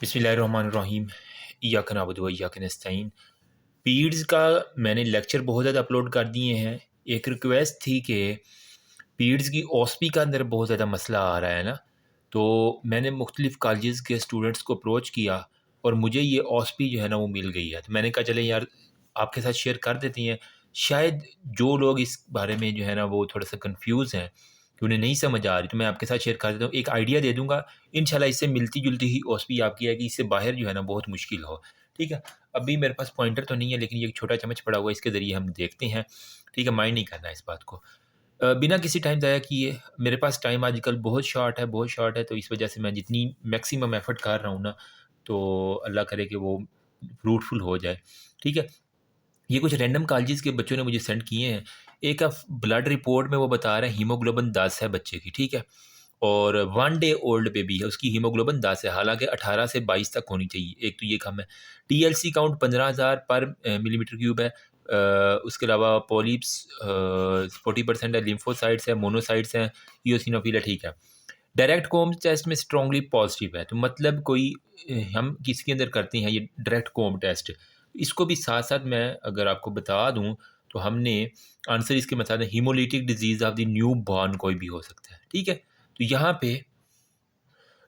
बिस्मिल्लाहिर्रहमानिर्रहीम इय्याक नअबुदु व इय्याक नस्तईन। पीड्स का मैंने लेक्चर बहुत ज़्यादा अपलोड कर दिए हैं। एक रिक्वेस्ट थी कि पीड्स की ओस्पी का अंदर बहुत ज़्यादा मसला आ रहा है ना, तो मैंने मुख्तलिफ़ कॉलेजेस के स्टूडेंट्स को अप्रोच किया और मुझे ये ओस्पी जो है ना वो मिल गई है। तो मैंने कहा चले यार आपके साथ शेयर कर देती हैं, शायद जो लोग इस बारे में जो है ना वो थोड़ा सा कंफ्यूज हैं कि उन्हें नहीं समझ आ रही, तो मैं आपके साथ शेयर कर देता हूँ, एक आइडिया दे दूँगा। इंशाल्लाह इससे मिलती जुलती ही ओस्पी आपकी है कि इससे बाहर जो है ना बहुत मुश्किल हो। ठीक है, अभी मेरे पास पॉइंटर तो नहीं है, लेकिन ये एक छोटा चम्मच पड़ा हुआ है, इसके ज़रिए हम देखते हैं। ठीक है, माइंड नहीं करना इस बात को। बिना किसी टाइम ज़ाया किए, मेरे पास टाइम आजकल बहुत शॉर्ट है, बहुत शॉर्ट है, तो इस वजह से मैं जितनी मैक्सिमम एफ़र्ट कर रहा हूँ ना, तो अल्लाह करे कि वो फ्रूटफुल हो जाए। ठीक है, ये कुछ रैंडम कॉलेजेस के बच्चों ने मुझे सेंड किए हैं। एक ब्लड रिपोर्ट में वो बता रहे हैं हीमोग्लोबिन 10 है बच्चे की, ठीक है, और 1 डे ओल्ड बेबी है, उसकी हीमोग्लोबिन 10 है, हालांकि 18 से 22 तक होनी चाहिए। एक तो ये कम है। टीएलसी काउंट 15,000 पर मिलीमीटर क्यूब है। उसके अलावा पॉलिप्स 40% है, लिम्फोसाइट्स है, मोनोसाइट्स हैं, ईओसिनोफिल है, ठीक है। डायरेक्ट कोम टेस्ट में स्ट्रांगली पॉजिटिव है, तो मतलब कोई हम किसके अंदर करते हैं ये डायरेक्ट कोम टेस्ट। इसको भी साथ साथ मैं अगर आपको बता दूं तो हमने आंसर इसके बता दें, haemolytic disease of the new born कोई भी हो सकता है। ठीक है, तो यहाँ पे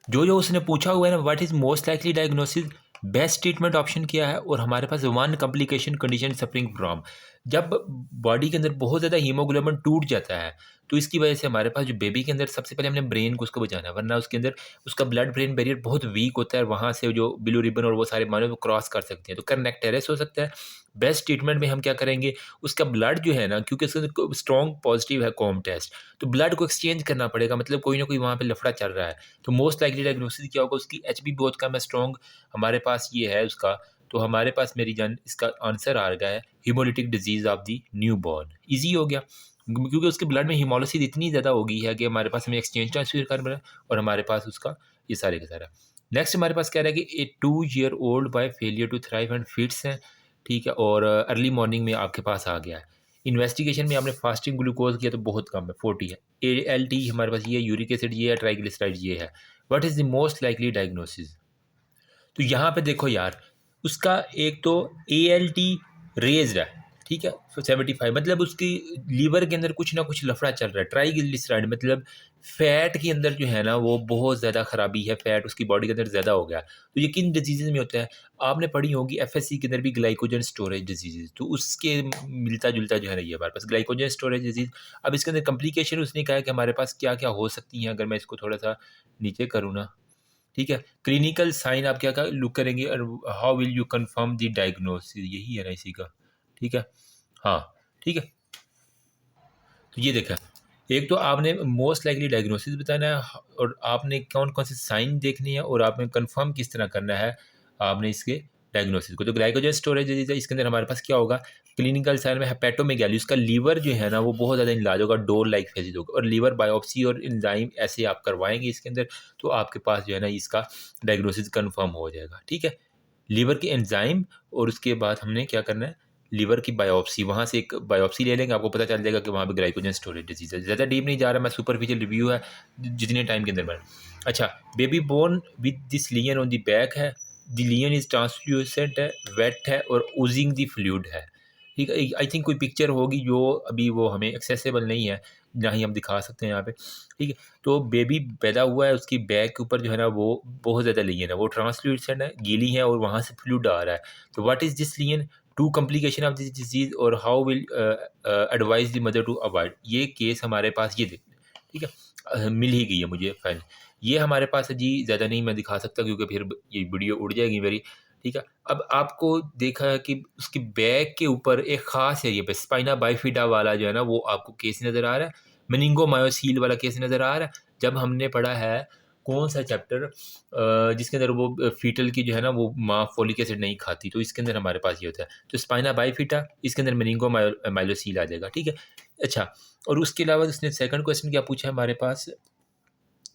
जो जो उसने पूछा हुआ है ना, what is most likely diagnosis, best treatment option क्या है, और हमारे पास one complication condition suffering from. जब बॉडी के अंदर बहुत ज़्यादा हीमोग्लोबिन टूट जाता है, तो इसकी वजह से हमारे पास जो बेबी के अंदर सबसे पहले हमने ब्रेन को उसको बचाना है, वरना उसके अंदर उसका ब्लड ब्रेन बैरियर बहुत वीक होता है, वहाँ से जो ब्लू रिबन और वो सारे मानो वो क्रॉस कर सकते हैं, तो कनेक्टेरस हो सकता है। बेस्ट ट्रीटमेंट में हम क्या करेंगे, उसका ब्लड जो है ना, क्योंकि उसका स्ट्रॉन्ग पॉजिटिव है कॉम टेस्ट, तो ब्लड को एक्सचेंज करना पड़ेगा, मतलब कोई ना कोई वहाँ पे लफड़ा चल रहा है। तो मोस्ट लाइकली डायग्नोसिस क्या होगा, उसकी एचबी बहुत कम है, स्ट्रॉन्ग हमारे पास ये है उसका, तो हमारे पास मेरी जान इसका आंसर आ गया है haemolytic disease of the new born. Easy हो गया, क्योंकि उसके ब्लड में हीमोलिसिस इतनी ज़्यादा हो गई है कि हमारे पास हमें एक्सचेंज ट्रांसफर कर रहा है, और हमारे पास उसका ये सारे का सारा। नेक्स्ट हमारे पास कह रहा है कि a 2 year old by failure to thrive and fits हैं, ठीक है, और अर्ली मॉर्निंग में आपके पास आ गया है। इन्वेस्टिगेशन में आपने फास्टिंग ग्लूकोज किया तो बहुत कम है, 40 है। ALT हमारे पास ये है, यूरिक एसिड ये है, ट्राइग्लिसराइड ये है। What is the most likely diagnosis. तो यहाँ पे देखो यार, उसका एक तो ALT रेज्ड है, ठीक है, 75, मतलब उसकी लीवर के अंदर कुछ ना कुछ लफड़ा चल रहा है। ट्राइग्लिसराइड मतलब फैट के अंदर जो है ना वो बहुत ज़्यादा ख़राबी है, फैट उसकी बॉडी के अंदर ज़्यादा हो गया। तो ये किन डिजीज़ में होता है, आपने पढ़ी होगी FSC के अंदर भी, ग्लाइकोजन स्टोरेज डिजीज़, तो उसके मिलता जुलता जो है ना ये हमारे पास ग्लाइकोजन स्टोरेज डिजीज़। अब इसके अंदर कम्प्लिकेशन उसने कहा है कि हमारे पास क्या क्या हो सकती हैं, अगर मैं इसको थोड़ा सा नीचे करूँ ना, ठीक है। क्लिनिकल साइन आप क्या लुक करेंगे, और how will you confirm the diagnosis, यही है ना इसी का, ठीक है। हाँ, ठीक है, तो ये देखा, एक तो आपने मोस्ट लाइकली डायग्नोसिस बताना है, और आपने कौन कौन से साइन देखने हैं, और आपने कंफर्म किस तरह करना है आपने इसके डायग्नोसिस को। तो ग्लाइकोजन स्टोरेज डिजीज है, इसके अंदर हमारे पास क्या होगा, क्लिनिकल साइन में हेपेटोमेगाली, उसका लीवर जो है ना वो बहुत ज़्यादा इनलाज होगा, डोर लाइक फेजिस होगा, और लीवर बायोप्सी और एंजाइम ऐसे आप करवाएंगे इसके अंदर, तो आपके पास जो है ना इसका डायग्नोसिस कन्फर्म हो जाएगा। ठीक है, लीवर के एंजाइम, और उसके बाद हमने क्या करना है, लीवर की बायोप्सी, वहाँ से एक बायोप्सी ले लेंगे, आपको पता चल जाएगा कि वहाँ पे ग्लाइकोजन स्टोरेज डिजीज़ है। ज़्यादा डीप नहीं जा रहा मैं, सुपरफिशियल रिव्यू है जितने टाइम के अंदर मैं। अच्छा, baby born with this lesion on the back है, द लियन इज ट्रांसल्यूसेंट है, वेट है, और ओजिंग द फ्लूइड है। ठीक है, आई थिंक कोई पिक्चर होगी जो अभी वो हमें एक्सेसिबल नहीं है, ना ही हम दिखा सकते हैं यहाँ पे। ठीक है, तो बेबी पैदा हुआ है, उसकी बैक के ऊपर जो है ना वो बहुत ज़्यादा लियन है, वो ट्रांसल्यूसेंट है, गीली है, और वहाँ से फ्लूइड आ रहा है। तो what is this lesion, two complication of this disease, और how will advise the mother to avoid. ये केस हमारे पास ये देख, ठीक है, मिल ही गई है मुझे फाइल, ये हमारे पास है जी। ज़्यादा नहीं मैं दिखा सकता क्योंकि फिर ये वीडियो उड़ जाएगी मेरी। ठीक है, अब आपको देखा है कि उसकी बैक के ऊपर एक ख़ास एरिया पे स्पाइना बाइफिडा वाला जो है ना वो आपको केस नज़र आ रहा है, मेनिंगोमायोसील वाला केस नज़र आ रहा है। जब हमने पढ़ा है कौन सा चैप्टर जिसके अंदर वो फीटल की जो है ना वो माँ फोलिक एसिड नहीं खाती, तो इसके अंदर हमारे पास ये होता है। तो स्पाइना बाइफिटा, इसके अंदर मेनिंगो माइलोसील आ जाएगा। ठीक है, अच्छा, और उसके अलावा उसने सेकंड क्वेश्चन क्या पूछा है हमारे पास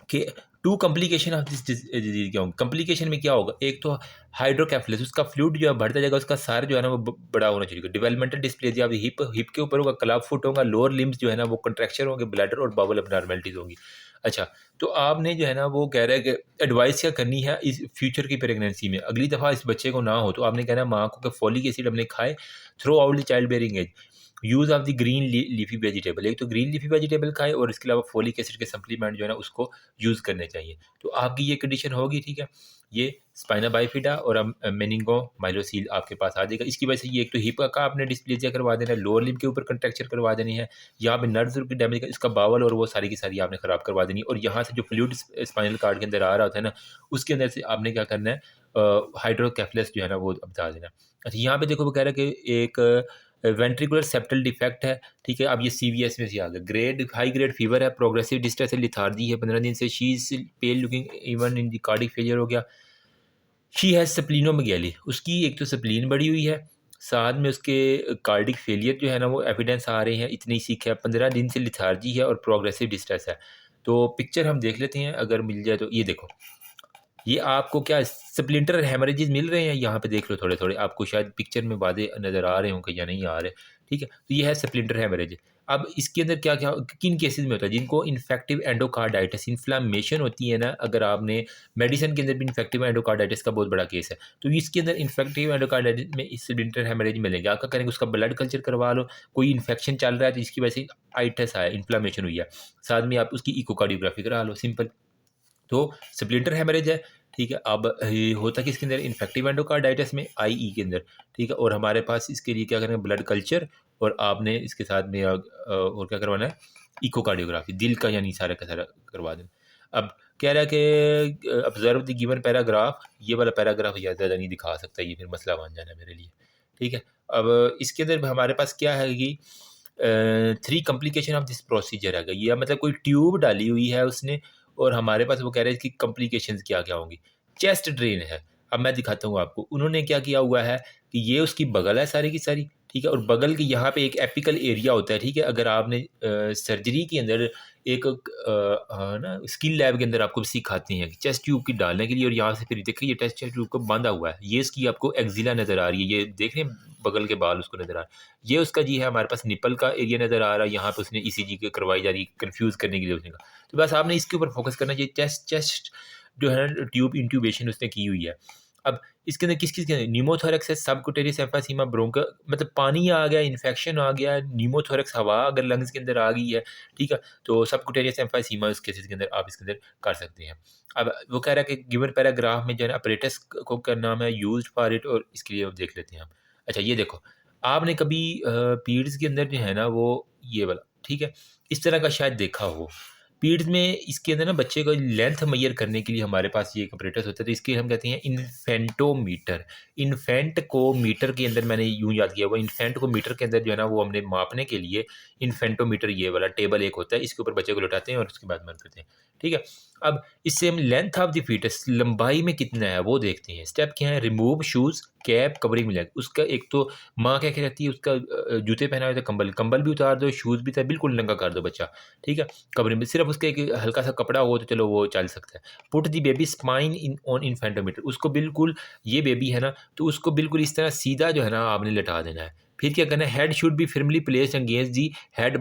कि two complication of this disease क्या होंगे। कॉम्प्लिकेशन में क्या होगा, एक तो हाइड्रोकेफेलस, उसका फ्लूइड जो है बढ़ता जाएगा, उसका सार जो है ना वो बड़ा होना चाहिए। डेवलपमेंटल डिस्प्लेजिया हिप, हिप के ऊपर होगा, क्लब फुट होगा, लोअर लिम्स जो है ना वो कंट्रैक्शन होंगे, ब्लैडर और बाउल एबनॉर्मलिटीज होंगी। अच्छा, तो आपने जो है ना वो कह रहा है कि एडवाइस क्या करनी है इस फ्यूचर की प्रेगनेंसी में, अगली दफ़ा इस बच्चे को ना हो तो आपने कहना है माँ को कि फॉलिक एसिड अपने खाए throughout the child bearing age, use of the green leafy vegetable, एक तो ग्रीन लीफी वेजिटेबल खाए और इसके अलावा फॉलिक एसिड के सप्लीमेंट जो है ना उसको यूज़ करने चाहिए। तो आपकी ये कंडीशन होगी, ठीक है। ये स्पाइना बाइफिडा और मेनिंगो माइलोसील आपके पास आ जाएगा। इसकी वजह से ये एक तो हिप का आपने डिस्प्लेजिया करवा देना है, लोअर लिम्ब के ऊपर कंट्रैक्चर करवा देनी है, यहाँ पे नर्व्स की डैमेज का इसका बावल और वो सारी की सारी आपने ख़राब करवा देनी है। और यहाँ से जो फ्लूइड स्पाइनल कार्ड के अंदर आ रहा होता है ना, उसके अंदर से आपने क्या करना है, हाइड्रोकेफलस जो है ना वो बता देना। अच्छा, यहाँ पे देखो वो कह रहा है कि एक वेंट्रिकुलर सेप्टल डिफेक्ट है, ठीक है। अब ये सीवीएस में से आ गया, ग्रेड हाई ग्रेड फीवर है, प्रोग्रेसिव डिस्ट्रेस है, लिथार्जी है 15 दिन से, she is pail looking even in the cardiac failure हो गया, शी हैज़ स्प्लीनोमेगैली, उसकी एक तो स्प्लीन बढ़ी हुई है, साथ में उसके कार्डिक फेलियर जो है ना वो एविडेंस आ रहे हैं, इतनी सीख है, 15 दिन से लिथार्जी है और प्रोग्रेसिव डिस्ट्रेस है। तो पिक्चर हम देख लेते हैं अगर मिल जाए तो। ये देखो, ये आपको क्या स्प्लिंटर हेमरेजेस मिल रहे हैं, यहाँ पे देख लो थोड़े थोड़े, आपको शायद पिक्चर में वादे नज़र आ रहे होंगे या नहीं आ रहे, ठीक है। तो ये है स्प्लिंटर हेमरेज। अब इसके अंदर क्या क्या किन केसेस में होता है, जिनको इन्फेक्टिव एंडोकार्डाइटिस इन्फ्लामेशन होती है ना, अगर आपने मेडिसिन के अंदर भी इन्फेक्टिव एंडोकार्डाइटिस का बहुत बड़ा केस है, तो इसके अंदर इन्फेक्टिव एंडोकार्डाइटिस में इस स्प्लिंटर हेमरेज मिलेंगे। आपका करेंगे उसका ब्लड कल्चर करवा लो, कोई इन्फेक्शन चल रहा है तो इसकी वजह से आइटस आया, इन्फ्लामेशन हुई है, साथ में आप उसकी इकोकार्डियोग्राफी करा लो, सिंपल। तो स्प्लिंटर हेमरेज है, ठीक है। अब ये होता है किसके अंदर, इन्फेक्टिव एंडोकार्डाइटिस में, आईई के अंदर, ठीक है। और हमारे पास इसके लिए क्या करेंगे, ब्लड कल्चर और आपने इसके साथ में और क्या करवाना है, इकोकार्डियोग्राफी दिल का यानी सारा का सारा करवा देना। अब कह रहा है कि ऑब्जर्व द गिवन पैराग्राफ, ये वाला पैराग्राफ ज़्यादा नहीं दिखा सकता, ये फिर मसला बन जाना है मेरे लिए, ठीक है। अब इसके अंदर हमारे पास क्या है कि 3 कॉम्प्लिकेशन ऑफ दिस प्रोसीजर है, ये मतलब कोई ट्यूब डाली हुई है उसने और हमारे पास वो कह रहे हैं कि कॉम्प्लिकेशंस क्या-क्या होंगी। चेस्ट ड्रेन है, अब मैं दिखाता हूँ आपको। उन्होंने क्या किया हुआ है कि ये उसकी बगल है सारी की सारी, ठीक है, और बगल के यहाँ पे एक एपिकल एरिया होता है, ठीक है। अगर आपने सर्जरी के अंदर एक ना स्किन लैब के अंदर आपको सिखाते हैं कि चेस्ट ट्यूब की डालने के लिए, और यहाँ से फिर देखिए ये चेस्ट ट्यूब को बाँधा हुआ है। ये इसकी आपको एक्सिला नज़र आ रही है, ये देख रहे हैं बगल के बाल उसको नज़र आ रहा है। ये उसका जी है हमारे पास निपल का एरिया नज़र आ रहा है, यहाँ पे उसने ईसीजी के करवाई जा रही है, कन्फ्यूज़ करने के लिए उसने कहा। तो बस आपने इसके ऊपर फोकस करना चाहिए, चेस्ट चेस्ट जो है ना ट्यूब इंट्यूबेशन उसने की हुई है। अब इसके अंदर किस-किस के न्यूमोथोरैक्स है, सबक्यूटेनियस एम्फीसीमा, ब्रोंका मतलब पानी आ गया, इन्फेक्शन आ गया, न्यूमोथोरैक्स हवा अगर लंग्स के अंदर आ गई है, ठीक है, तो सबक्यूटेनियस एम्फीसीमा इस केसेस के अंदर आप इसके अंदर कर सकते हैं। अब वो कह रहा है कि गिवन पैराग्राफ में जो है ना अपरेटस को क्या नाम है यूज्ड फॉर इट, और इसके लिए अब देख लेते हैं हम। अच्छा, ये देखो, आपने कभी पीरियड्स के अंदर जो है ना वो ये वाला, ठीक है, इस तरह का शायद देखा हो। पीरियड्स में इसके अंदर ना बच्चे को लेंथ मेजर करने के लिए हमारे पास ये एक apparatus होता है, तो इसके हम कहते हैं इन्फेंटोमीटर। इन्फेंट को मीटर के अंदर मैंने यूँ याद किया हुआ, इन्फेंट को मीटर के अंदर जो है ना वो हमने मापने के लिए इन्फेंटोमीटर ये वाला टेबल एक होता है, इसके ऊपर बच्चे को लौटाते हैं और उसके बाद बंद करते हैं, ठीक है। अब इससे हम लेंथ ऑफ द फीटस, लंबाई में कितना है वो देखते हैं। स्टेप क्या है, remove shoes, cap, covering leg. उसका एक तो माँ क्या कहती है, उसका जूते पहना हुआ था, कंबल कंबल भी उतार दो, शूज़ भी था, बिल्कुल नंगा कर दो बच्चा, ठीक है। कवरिंग में सिर्फ उसका एक हल्का सा कपड़ा हो तो चलो वो चल सकता है। Put the baby spine in on infantometer, उसको बिल्कुल, ये बेबी है ना तो उसको बिल्कुल इस तरह सीधा जो है ना आपने लटा देना है। फिर क्या करना है, head should be firmly placed against the head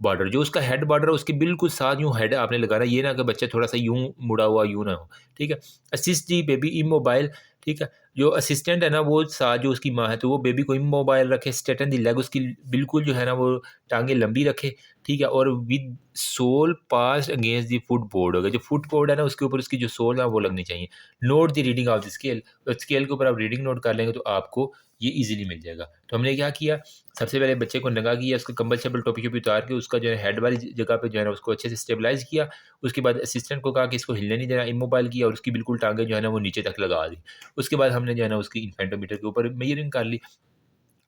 border, जो उसका हेड बॉर्डर है उसके बिल्कुल साथ यूँ हेड आपने लगाना, ये ना कि बच्चा थोड़ा सा यूँ मुड़ा हुआ यूँ ना हो, ठीक है। असिस्ट दी बेबी इमोबाइल, ठीक है। जो असिस्टेंट है ना वो साथ जो उसकी माँ है तो वो बेबी को इमोबाइल रखे, स्ट्रेटन दी लेग, उसकी बिल्कुल जो है ना वो टांगे लंबी रखे, ठीक है। और with sole passed against the foot board होगा, जो फुट बोर्ड है ना उसके ऊपर उसकी जो सोल है वो लगनी चाहिए। Note the reading of the scale, तो स्केल के ऊपर आप रीडिंग नोट कर लेंगे तो आपको ये ईजिली मिल जाएगा। तो हमने क्या किया, सबसे पहले बच्चे को नंगा किया, उसको कंबल शंबल टोपी शोपी उतार के उसका जो है हेड वाली जगह पे जो है ना उसको अच्छे से स्टेबलाइज किया। उसके बाद असिस्टेंट को कहा कि इसको हिलने नहीं देना, इमोबाइल किया और उसकी बिल्कुल टांगे जो है ना वो नीचे तक लगा दी। उसके बाद हमने जो है ना उसकी इन्फेंटोमीटर के ऊपर मेजरिंग कर ली,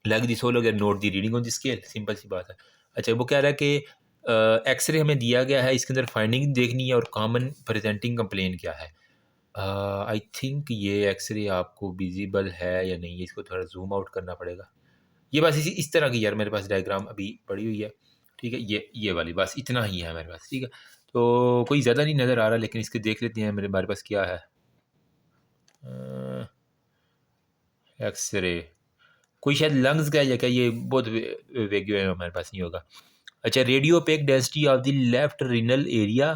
लग दी सोल अगर note the reading on the scale, simple सी बात है। अच्छा, वो कह रहा है कि एक्सरे हमें दिया गया है, इसके अंदर फाइंडिंग देखनी है और कॉमन प्रेजेंटिंग कंप्लेन क्या है। आई थिंक ये एक्सरे आपको विजिबल है या नहीं, इसको थोड़ा जूम आउट करना पड़ेगा। ये बस इस तरह की यार मेरे पास डायग्राम अभी पड़ी हुई है, ठीक है। ये वाली बस इतना ही है मेरे पास, ठीक है। तो कोई ज़्यादा नहीं नज़र आ रहा, लेकिन इसके देख लेते हैं मेरे पास क्या है। एक्सरे कोई शायद लंग्स का है या क्या, ये बहुत वेग हमारे पास नहीं होगा। अच्छा, radio pack density of the left renal area,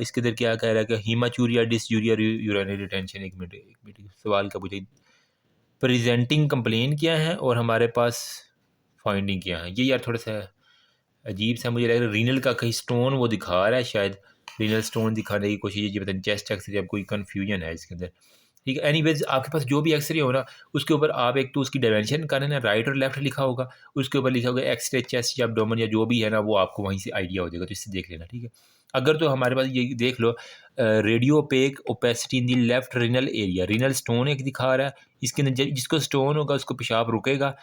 इसके अंदर क्या कह रहा है कि हीमाचूरिया डिसयूरिया यूरिनरी रिटेंशन। एक मिनट सवाल का पूछे, प्रेजेंटिंग कंप्लेन क्या है और हमारे पास फाइंडिंग क्या है। ये यार थोड़ा सा अजीब सा मुझे लग रहा है। रीनल का कहीं स्टोन वो दिखा रहा है, शायद रीनल स्टोन दिखाने की कोशिश, ये पता नहीं चेस्ट एक्सरे, अब कोई कन्फ्यूजन है इसके अंदर। ठीक है, एनीवेज आपके पास जो भी एक्सरे हो ना, उसके ऊपर आप एक तो उसकी डायमेंशन कर लेना, राइट और लेफ्ट लिखा होगा, उसके ऊपर लिखा होगा एक्सरे चेस्ट या एब्डोमेन या जो भी है ना, वो आपको वहीं से आइडिया हो जाएगा, तो इससे देख लेना। ठीक है, अगर तो हमारे पास ये देख लो, radio opaque opacity in the left renal area, renal stone एक दिखा रहा है, इसके अंदर जिसको स्टोन होगा उसको पेशाब रुकेगा,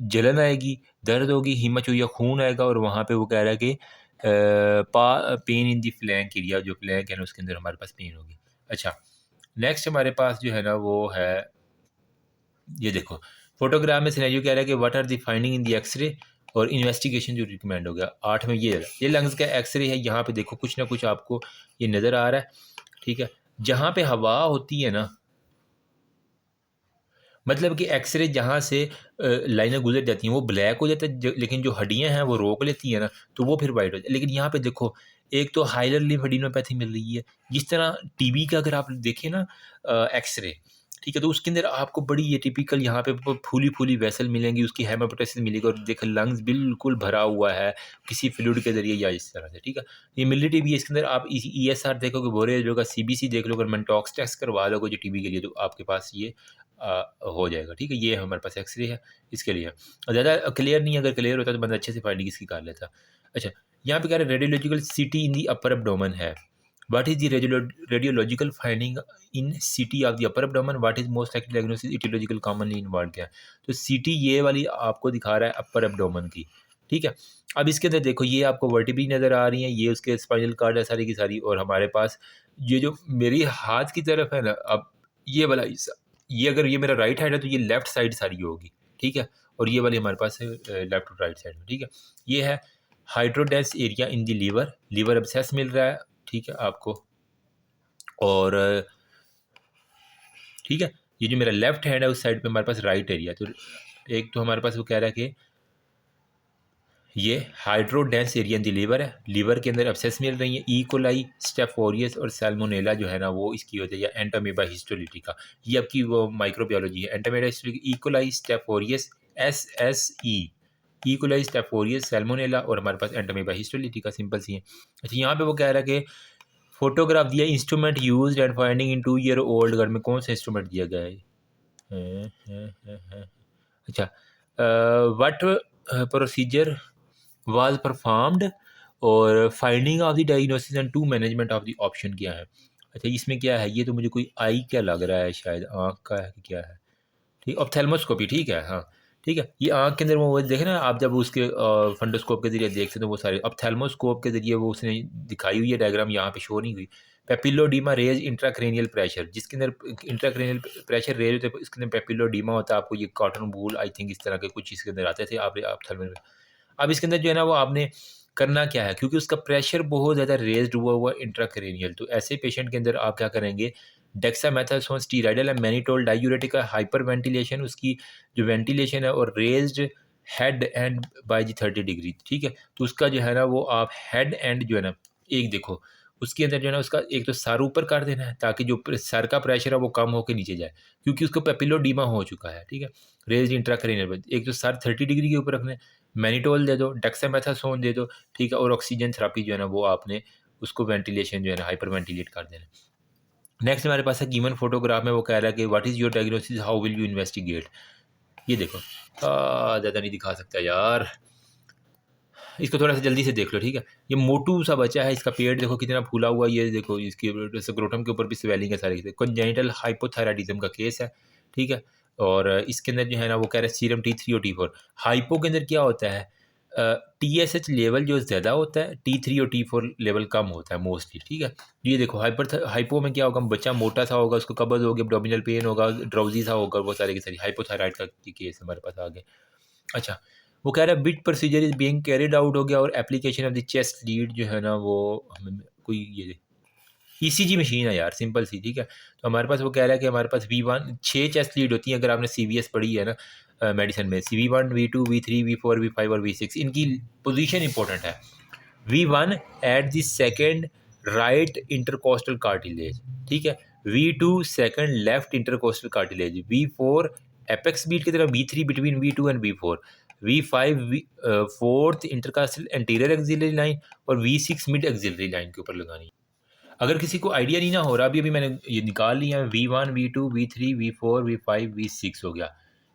जलन आएगी, दर्द होगी, हीमाचूरिया खून आएगा, और वहाँ पे वो कह रहा है कि pain in the flank area, जो फ्लैंक है ना उसके अंदर हमारे पास पेन होगी। अच्छा, नेक्स्ट हमारे पास जो है ना वो है, ये देखो फोटोग्राफ में सिनेरियो कह रहा है कि what are the finding in the X-ray, और इन्वेस्टिगेशन जो रिकमेंड हो गया 8 में, ये लंग्स का एक्सरे है। यहाँ पे देखो कुछ ना कुछ आपको ये नज़र आ रहा है। ठीक है, जहाँ पे हवा होती है ना, मतलब कि एक्सरे जहाँ से लाइनें गुजर जाती हैं वो ब्लैक हो जाता है, लेकिन जो हड्डियाँ हैं वो रोक लेती हैं ना, तो वो फिर वाइट हो जाती है। लेकिन यहाँ पे देखो, एक तो हाइलर लिम्फेडिनोपैथी मिल रही है, जिस तरह टीबी का अगर आप देखें ना एक्सरे, ठीक है, तो उसके अंदर आपको बड़ी ये टिपिकल यहाँ पे फूली फूली वेसल मिलेंगी, उसकी हेमाटाइटिस मिलेगी, और देख लंग्स बिल्कुल भरा हुआ है किसी फ्लूइड के जरिए या इस तरह से। ठीक है, ये मिली टीबी, इसके अंदर आप ESR देखोगे, बोरे होगा, CBC देख लो, अगर मेंटॉक्स टेस्ट करवा लोगे जो टीबी के लिए, तो आपके पास ये हो जाएगा। ठीक है, ये हमारे पास एक्सरे है इसके लिए। ज़्यादा क्लियर नहीं है, अगर क्लियर होता तो बंदा अच्छे से फाइंडिंग इसकी कर लेता। अच्छा, यहाँ पे कह रहे हैं radiological CT in the upper abdomen है। What is the radiological finding in CT of the upper abdomen, what is most active diagnosis aetiological commonly involve क्या है। तो सिटी ये वाली आपको दिखा रहा है अपर एब्डोमेन की। ठीक है, अब इसके अंदर देखो, ये आपको वर्टिब्री नज़र आ रही हैं, ये उसके स्पाइनल कॉर्ड है सारी की सारी, और हमारे पास ये जो मेरी हाथ की तरफ है ना, अब ये वाला हिस्सा, ये अगर ये मेरा राइट हैंड है तो ये लेफ्ट साइड सारी होगी। ठीक है, और ये वाली हमारे पास है लेफ्ट और राइट साइड में। ठीक है, ये है hydrodense area in the liver, liver abscess मिल रहा है। ठीक है आपको, और ठीक है, ये जो मेरा लेफ्ट हैंड है उस साइड पे हमारे पास राइट एरिया। तो एक तो हमारे पास वो कह रहा है कि ये हाइड्रोडेंस एरिया इन दी लीवर है, लीवर के अंदर एब्सेस मिल रही है, ई कोलाई, स्टेफोरियस और सैल्मोनेला जो है ना वो इसकी वजह, या एंटामीबा हिस्टोलिटिका, ये आपकी वो माइक्रोबायोलॉजी है। Entamoeba histolytica, E coli, staph aureus, SSE, E coli, staph aureus, salmonella, और हमारे पास एंटामीबा हिस्टोलिटिका, सिंपल सी है। अच्छा, यहाँ पे वो कह रहा है कि फोटोग्राफ दिया, instrument use and finding in 2 year old girl में, कौन सा इंस्ट्रूमेंट दिया गया है? अच्छा, व्हाट प्रोसीजर वाज परफॉर्म्ड, और finding of the diagnosis and to management of the option क्या है। अच्छा, इसमें क्या है, ये तो मुझे कोई आई क्या लग रहा है, शायद आँख का है कि क्या है। ठीक, ऑप्थेल्मोस्कोपी, ठीक है, हाँ ठीक है, ये आँख के अंदर वो देखे ना आप, जब उसके फंडोस्कोप के जरिए देखते हैं तो वो सारे ऑप्थेल्मोस्कोप के जरिए वो उसने दिखाई हुई है डायग्राम, यहाँ पे शो नहीं हुई। पेपिलोडीमा रेज इंट्राक्रेनियल प्रेशर, जिसके अंदर इंट्राक्रेनियल प्रेशर रेज होता है, इसके अंदर पेपिलोडीमा होता है। आपको ये कॉटन बूल आई थिंक इस तरह के कुछ इसके अंदर आते थे आप ऑप्थेल्मो में। अब इसके अंदर जो है ना वो आपने करना क्या है, क्योंकि उसका प्रेशर बहुत ज़्यादा रेज्ड हुआ इंट्राक्रेनियल, तो ऐसे पेशेंट के अंदर आप क्या करेंगे, डेक्सामेथासोन स्टीराइडल है, मैनिटोल डायूरेटिक है, हाइपर वेंटिलेशन, उसकी जो वेंटिलेशन है, और रेज्ड हेड एंड बाय जी 30 डिग्री। ठीक है, तो उसका जो है ना वो आप हेड एंड जो है ना, एक देखो उसके अंदर जो है ना उसका एक तो सर ऊपर कर देना है, ताकि जो सर का प्रेशर है वो कम होकर नीचे जाए, क्योंकि उसको पेपिलोडीमा हो चुका है। ठीक है, रेज्ड इंट्राक्रेनियल, एक तो सर 30 डिग्री के ऊपर रखना है, मैनिटोल दे दो, डेक्सामेथासोन दे दो। ठीक है, और ऑक्सीजन थेरेपी जो है ना वो आपने उसको वेंटिलेशन जो है ना हाइपर वेंटिलेट कर देना। नेक्स्ट हमारे पास है गिवन फोटोग्राफ में वो कह रहा है कि what is your diagnosis, how will you investigate. ये देखो, ज़्यादा नहीं दिखा सकता यार, इसको थोड़ा सा जल्दी से देख लो। ठीक है, ये मोटू सा बच्चा है, इसका पेट देखो कितना फूला हुआ, ये देखो इसकी स्क्रोटम के ऊपर भी स्वेलिंग है सारी, कंजेनिटल हाइपोथायराइडिज्म का केस है। ठीक है, और इसके अंदर जो है ना वो कह रहा है सीरम T3 और T4। हाइपो के अंदर क्या होता है, TSH लेवल जो ज़्यादा होता है, T3 और T4 लेवल कम होता है मोस्टली। ठीक है, ये देखो हाइपो में क्या होगा, बच्चा मोटा सा होगा, उसको कब्ज होगी, एब्डोमिनल पेन होगा, ड्राउजी सा होगा, वो सारे की सारी हाइपोथायराइड का केस हमारे पास आ गए। अच्छा, वो कह रहा है bit procedure is being carried out हो गया, और application of the chest lead जो है ना वो हमें कोई ये ECG मशीन है यार, सिंपल सी। ठीक है, तो हमारे पास वो कह रहा है कि हमारे पास V1 6 चेस्ट लीड होती हैं, अगर आपने CVS पढ़ी है ना मेडिसिन में, V1 V2 V3 V4 V5 और V6, इनकी पोजीशन इंपॉर्टेंट है। V1 at the second right intercostal cartilage, ठीक है। V2 second left intercostal cartilage, V4 apex beat की तरफ, V3 between V2 and V4, V5 fourth intercostal anterior axillary line और V6 mid axillary line के ऊपर लगानी है। अगर किसी को आइडिया नहीं ना हो रहा, अभी मैंने ये निकाल लिया है, V1 V2 V3 V4 V5 V6 हो गया।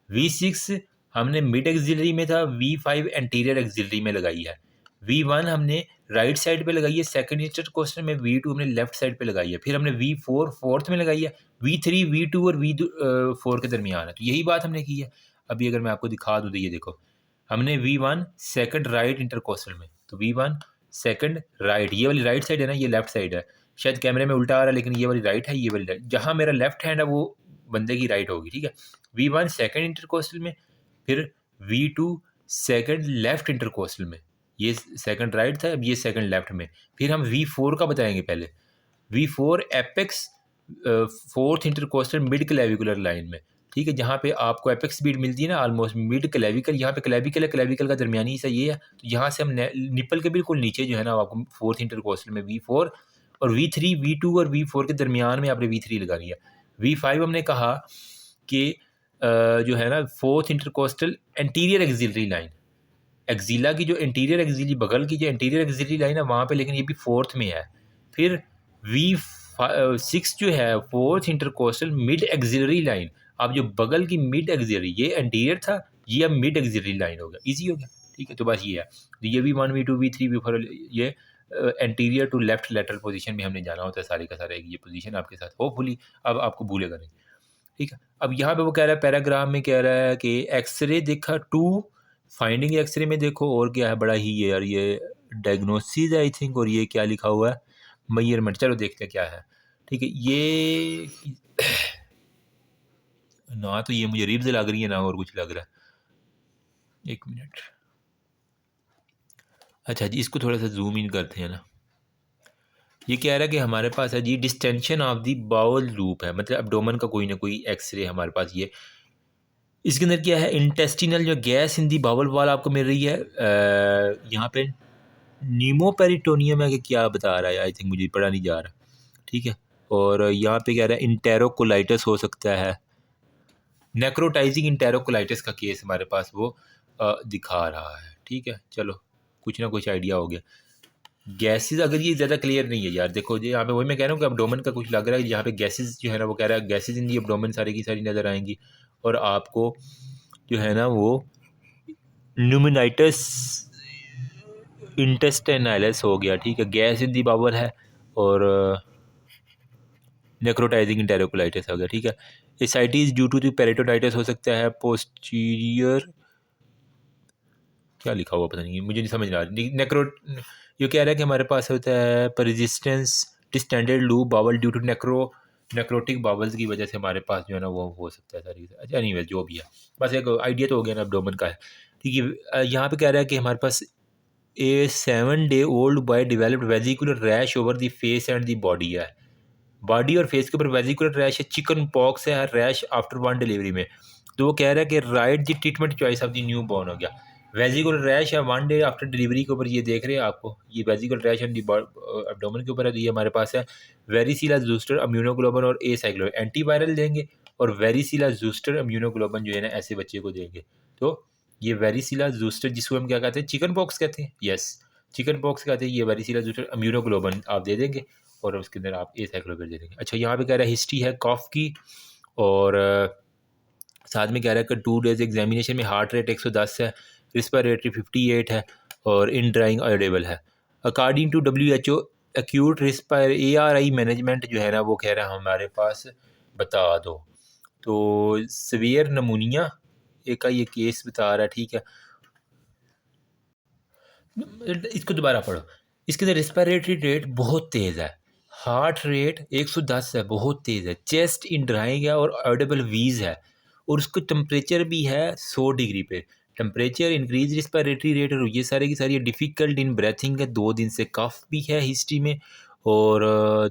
V6 हमने मिड एक्सिलरी में था, V5 एंटीरियर एक्सिलरी में लगाई है, V1 हमने राइट साइड पे लगाई है सेकंड इंटरकोस्टल में, V2 हमने लेफ्ट साइड पे लगाई है, फिर हमने V4 फोर्थ में लगाई है, V3 V2 और V4 के दरमियान है। तो यही बात हमने की है। अभी अगर मैं आपको दिखा दूँ तो ये देखो, हमने V1 सेकंड राइट इंटरकोस्टल में, तो V1 सेकंड राइट, ये वाली राइट साइड है ना, ये लेफ्ट साइड है, शायद कैमरे में उल्टा आ रहा है लेकिन ये वाली राइट है, ये वाली राइट, जहाँ मेरा लेफ्ट हैंड है वो बंदे की राइट होगी, ठीक है। V1 सेकंड इंटरकोस्टल में, फिर V2 सेकंड लेफ्ट इंटरकोस्टल में, ये सेकंड राइट था, अब ये सेकंड लेफ्ट में, फिर हम V4 का बताएंगे पहले, V4 apex fourth intercostal mid clavicular line में, ठीक है, जहाँ पे आपको एपेक्स बीट मिलती है ना ऑलमोस्ट मिड क्लेविकल, यहाँ पे क्लेविकल है, क्लेविकल का दरमियानी हिस्सा ये है, तो यहाँ से हम निपल के बिल्कुल नीचे जो है ना आपको फोर्थ इंटरकोस्टल में V4 और V3 V2 और V4 के दरमियान में आपने V3 लगानी है। V5 हमने कहा कि जो है ना fourth intercostal anterior axillary line, axilla की जो इंटीरियर एक्सिलरी बगल की जो इंटीरियर एक्सिलरी लाइन है वहाँ पे, लेकिन ये भी फोर्थ में है। फिर V6 जो है fourth intercostal mid axillary line, अब जो बगल की मिड एक्सिलरी, ये एंटीरियर था, ये अब मिड एक्सिलरी लाइन हो गया, ईजी हो गया, ठीक है। तो बस ये है, तो ये V1 V2 V3 V4 ये anterior to left lateral position में हमने जाना होता है सारे का सारा, ये पोजीशन आपके साथ होपफुली अब आपको भूलेगा नहीं, ठीक है। अब यहाँ पे वो कह रहा है पैराग्राफ में कह रहा है कि एक्सरे देखा 2, फाइंडिंग एक्सरे में देखो, और क्या है बड़ा ही ये यार, ये डायग्नोसिस आई थिंक, और ये क्या लिखा हुआ है मेजरमेंट, चलो देखते हैं क्या है, ठीक है। ये ना तो ये मुझे रिब्स लग रही है ना और कुछ लग रहा है, एक मिनट, अच्छा जी इसको थोड़ा सा जूम इन करते हैं ना। ये कह रहा है कि हमारे पास है जी distension of the bowel loop है, मतलब एब्डोमेन का कोई ना कोई एक्सरे हमारे पास, ये इसके अंदर क्या है, इंटेस्टिनल जो गैस इन दी बाउल वाल आपको मिल रही है, यहाँ पे नीमोपेरिटोनियम है कि क्या बता रहा है, आई थिंक मुझे पढ़ा नहीं जा रहा, ठीक है। और यहाँ पे कह रहा है इंटेरोकोलाइटिस हो सकता है, नेक्रोटाइजिंग इंटेरोकोलाइटिस का केस हमारे पास वो दिखा रहा है, ठीक है। चलो कुछ ना कुछ आइडिया हो गया। गैसेस अगर ये ज़्यादा क्लियर नहीं है यार, देखो जी यहाँ पे वही मैं कह रहा हूँ कि एब्डोमेन का कुछ लग रहा है, यहाँ पे गैसेस जो है ना वो कह रहा है गैसेस इन दी एब्डोमेन सारी की सारी नज़र आएंगी, और आपको जो है ना वो न्यूमिनाइटिस इंटेस्टाइनलिस हो गया, ठीक है, गैस इन दी बावल है, और नेक्रोटाइजिंग इंटेरोकोलाइटिस हो गया, ठीक है। Ascites due to the peritonitis हो सकता है, पोस्टीरियर क्या लिखा हुआ पता नहीं, मुझे नहीं समझ रहा, नेक्रो ये कह रहा है कि हमारे पास होता है persistence distended loop bowel due to necrotic bowels की वजह से हमारे पास जो है ना वो हो सकता है सारी, अच्छा नहीं जो भी है, बस एक आइडिया तो हो गया ना एब्डोमेन का है, ठीक है। यहाँ पे कह रहा है कि हमारे पास ए 7-day old boy developed vesicular rash over the face and the body है, बॉडी और फेस के ऊपर वेजिकुलर रैश है, चिकन पॉक्स है रैश आफ्टर 1 डिलीवरी में, तो वो कह रहा है कि right the treatment choice of the new born हो गया, वेजिकुलर रैश है 1 day आफ्टर डिलीवरी के ऊपर, ये देख रहे हैं आपको, ये वेजिकुलर रैश एब्डोमेन के ऊपर है, तो ये हमारे पास है वेरिसिला जूस्टर इम्यूनोग्लोबन और ए साइक्लो एंटीवायरल देंगे, और वेरिसिला जूस्टर इम्यूनोग्लोबन जो है ना ऐसे बच्चे को देंगे। तो ये वेरिसिला जूस्टर जिसको हम क्या कहते हैं, चिकन पॉक्स कहते हैं, यस चिकन पॉक्स कहते हैं, ये वेरिसिला जूस्टर इम्यूनोग्लोबन आप दे देंगे, और उसके अंदर आप ए साइक्लोविर दे देंगे। अच्छा यहाँ पे कह रहा है हिस्ट्री है कॉफ की, और साथ में कह रहा है कि 2 days एग्जामिनेशन में हार्ट रेट 110 है, रिस्पायरेटरी 58 है, और इन ड्राइंग ऑडिबल है। According to WHO acute ARI management जो है ना वो कह रहा है हमारे पास बता दो, तो सवियर नमूनिया एक का ये केस बता रहा है, ठीक है। इसको दोबारा पढ़ो, इसके अंदर रिस्पायरेटरी रेट बहुत तेज़ है, हार्ट रेट 110 है, बहुत तेज़ है, चेस्ट इन ड्राइंग है और ऑडिबल वीज है, और उसको टेम्परेचर भी है 100 डिग्री पे, टेम्परेचर इंक्रीज रिस्पायरेटरी रेट, और ये सारे की सारी डिफ़िकल्ट इन ब्रेथिंग है, 2 दिन से कफ भी है हिस्ट्री में, और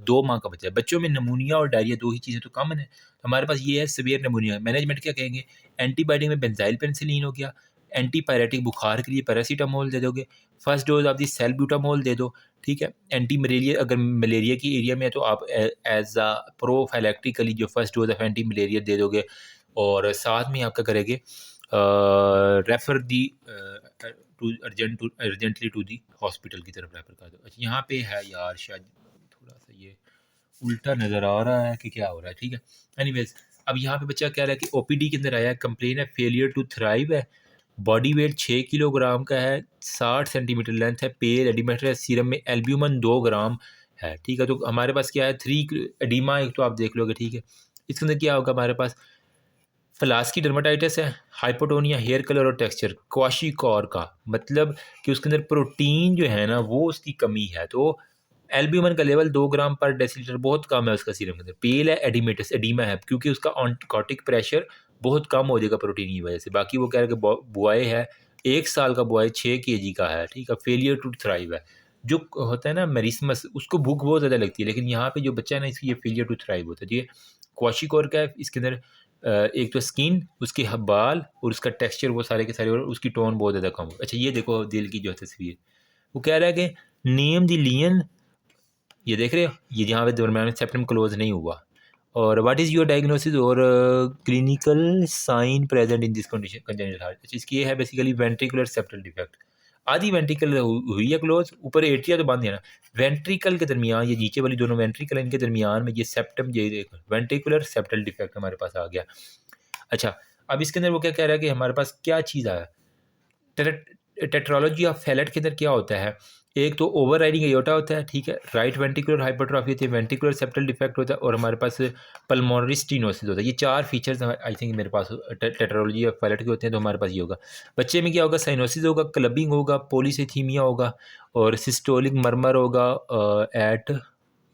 2 माह का बच्चा है। बच्चों में नमूनिया और डायरिया 2 ही चीज़ें तो कॉमन है, हमारे पास ये है सीवियर नमूनिया। मैनेजमेंट क्या कहेंगे, एंटीबायोटिक में बेंजाइल पेनिसिलिन हो गया, एंटीपायरेटिक बुखार के लिए पैरासीटामोल दे दोगे, फर्स्ट डोज आप दी सेल्ब्यूटामोल दे दो, ठीक है। एंटी मलेरिया अगर मलेरिया की एरिया में है तो आप एज अ प्रोफाइलैक्टिकली जो first dose of anti malaria दे दोगे, और साथ में आप क्या करेंगे, refer the to urgently to the hospital की तरफ रेफ़र कर दो। अच्छा यहाँ पे है यार, शायद थोड़ा सा ये उल्टा नज़र आ रहा है कि क्या हो रहा है, ठीक है। एनीवेज अब यहाँ पे बच्चा कह रहा है कि ओपीडी के अंदर आया है, कंप्लेन है फेलियर टू थ्राइव है, बॉडी वेट 6 किलोग्राम का है, 60 सेंटीमीटर लेंथ है, पेल एडिमेटर है, सीरम में एल्ब्यूमिन 2 ग्राम है, ठीक है। तो हमारे पास क्या है, 3 एडिमा एक तो आप देख लोगे, ठीक है। इसके अंदर क्या होगा हमारे पास, फ्लास्की डर्माटाइटिस है, हाइपोटोनिया, हेयर कलर और टेक्सचर, क्वाशिकॉर का मतलब कि उसके अंदर प्रोटीन जो है ना वो उसकी कमी है, तो एल्ब्यूमिन का लेवल 2 ग्राम पर डेसीलीटर बहुत कम है उसका सीरम के अंदर। पेल है, एडिमेटस एडिमा है क्योंकि उसका ऑन्टिकॉटिक प्रेशर बहुत कम हो जाएगा प्रोटीन की वजह से। बाकी वो कह रहे हैं कि बॉय है, 1 साल का बॉय 6 केजी का है, ठीक है, फेलियर टू थ्राइव है। जो होता है ना मेरिस्मस, उसको भूख बहुत ज़्यादा लगती है, लेकिन यहाँ पे जो बच्चा है ना इसकी ये फेलियर टू थ्राइव होता है। तो ये क्वाशिकॉर का है, इसके अंदर एक तो स्किन, उसके बाल और उसका टेक्सचर वो सारे के सारे, और उसकी टोन बहुत ज़्यादा कम। अच्छा ये देखो दिल की जो तस्वीर, वो कह रहा है कि नेम द लियन, ये देख रहे हो, ये जहाँ पे दरम्यान में सेप्टम क्लोज नहीं हुआ, और व्हाट इज़ योर डायग्नोसिस और clinical sign present in this condition congenital heart. अच्छा इसकी ये है बेसिकली वेंट्रिकुलर सेप्टल डिफेक्ट, आधी वेंट्रिकल हुई है क्लोज, ऊपर एट्रिया तो बंद है ना, वेंट्रिकल के दरमियान, ये नीचे वाली दोनों वेंट्रिकल इनके दरमियान में ये सेप्टम, ये वेंट्रिकुलर सेप्टल डिफेक्ट हमारे पास आ गया। अच्छा अब इसके अंदर वो क्या कह रहा है कि हमारे पास क्या चीज़ आया, टेट्रोलॉजी ऑफ फैलेट के अंदर क्या होता है, एक तो ओवर राइडिंग एयोटा होता है, ठीक है, राइट वेंट्रिकुलर हाइपरट्रॉफी होती है, वेंट्रिकुलर सेप्टल डिफेक्ट होता है, और हमारे पास पल्मोनरी स्टीनोसिस होता है। ये 4 फीचर्स आई थिंक मेरे पास टेट्रोलॉजी ऑफ फैलेट के होते हैं, तो हमारे पास ये होगा। बच्चे में क्या होगा, साइनोसिस होगा, क्लबिंग होगा, पॉलीसाइथीमिया होगा, और सिस्टोलिक मरमर होगा एट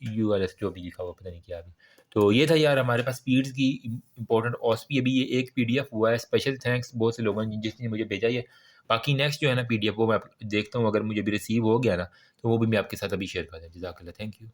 यूआरएस जो भी लिखा हुआ पता नहीं क्या अभी। तो ये था यार हमारे पास पीड्स की इंपॉर्टेंट ऑस्पी, अभी ये एक पीडीएफ हुआ है, स्पेशल थैंक्स बहुत से लोगों ने जिसने मुझे भेजा ये। बाकी नेक्स्ट जो है ना पीडीएफ वो मैं देखता हूँ, अगर मुझे भी रिसीव हो गया ना तो वो भी मैं आपके साथ अभी शेयर कर दूँ। जज़ाकल्लाह, थैंक यू।